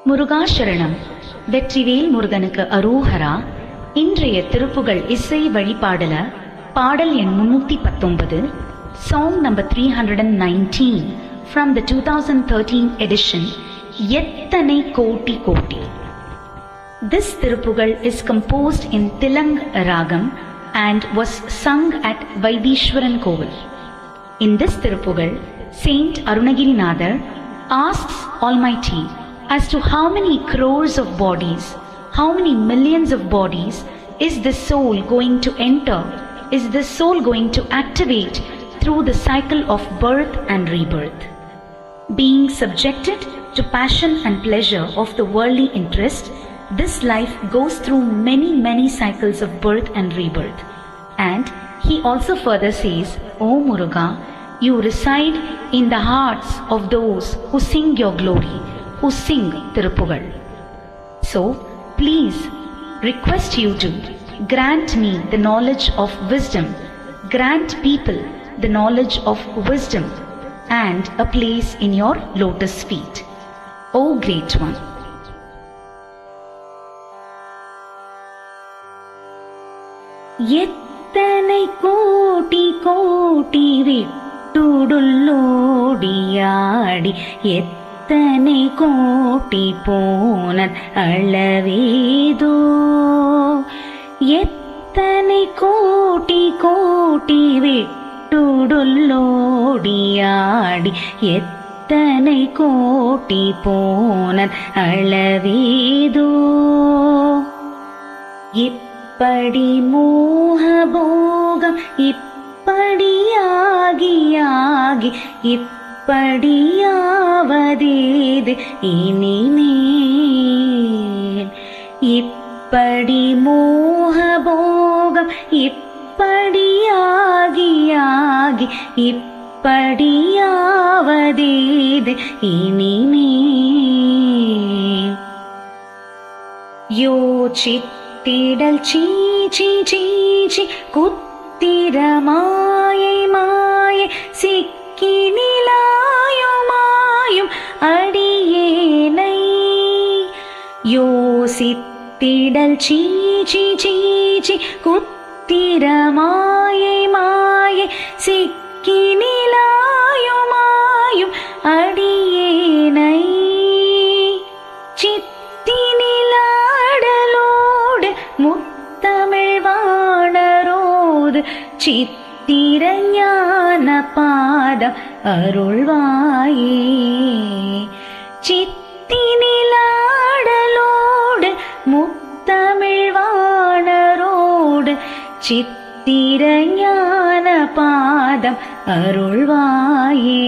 முருகாசரணம். வெற்றிவேல் முருகனுக்கு அரோஹரா. இன்றைய திருப்புகழ் இசை வழிபாடல பாடல் எண் 319, song number 319 from the 2013 edition, எத்தனை கோட்டி கோட்டி. This Thiruppugazh is composed in Tilang Ragam and was sung at Vaidishwaran Kovil. In this Thiruppugazh, Saint Arunagirinadar asks Almighty as to how many crores of bodies, how many millions of bodies is the soul going to enter, is the soul going to activate through the cycle of birth and rebirth. Being subjected to passion and pleasure of the worldly interest, this life goes through many cycles of birth and rebirth. And he also further says, O Muruga, you reside in the hearts of those who sing your glory, who sing Tiruppugal. So, please request you to grant me the knowledge of wisdom, grant people the knowledge of wisdom and a place in your lotus feet, O Great One. எத்தனை கோட்டி கோட்டி விட்டுடுள்ளோடியாடி எத்தனை கோட்டி போனன் அளவேதோ. எத்தனை கோட்டி கோட்டி விட்டுடுள்ளோடியாடி எத்தனை கோட்டி போனன் அளவேதோ. இப்படி மோகபோகம் இப்படியாகி இப்படியாவதேது இனிமேல். இப்படி மோகபோகம் இப்படியாகி இப்படியாவதேது இனிமேல். யோசித்திடல் சீச்சி சீச்சி குத்திர மாயை மாயை சிக்கி நிலாயுமாயும் அடியேனை. யோசித்திடல் சீச்சி சீச்சி குத்திர மாயை மாயை சிக்கி நிலாயுமாயும் அடியேனை. சித்தினிலாடலோடு முத்தமிழ் வாணரோது சித்திர ஞான பாதம் அருள்வாயே. சித்தினிலாடலோடு முத்தமிழ் வாணரோடு சித்திர ஞான பாதம் அருள்வாயே.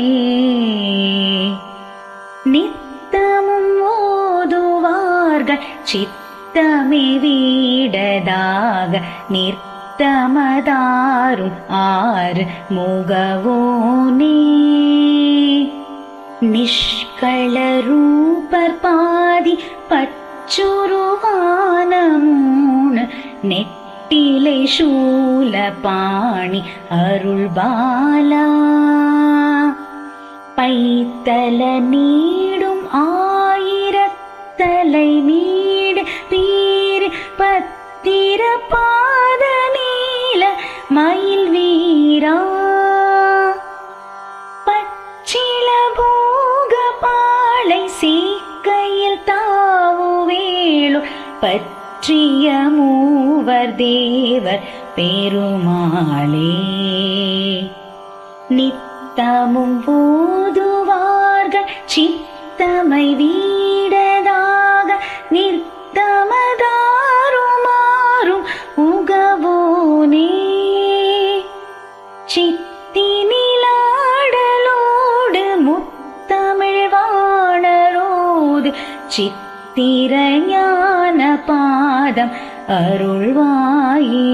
நித்தமும் ஓதுவார்கள் சித்தமே வீடதாக நிர்த்தமதாரும் ஆறு முகவோனே. நிஷ்கள ரூபர் பாதி பச்சுருவான மூணு நெட்டிலை சூல பாணி அருள்பாலா. பைத்தல நீடும் ஆயிரத்தலை நீடு பீர் பத்திர பாத நீல மயில் வீரா. பச்சில பூக பாளை சீக்கையில் தாவு வேளு பற்றிய மூவர் தேவர் பெருமாளே. நித்தமும் போதுவார்கள் சித்தமை வீடதாக நிர்த்தமதாருமாறும் உகவோனே. சித்தினிலாடலோடு முத்தமிழ் வாணரோது சித்திர ஞான பாதம் அருள்வாயே.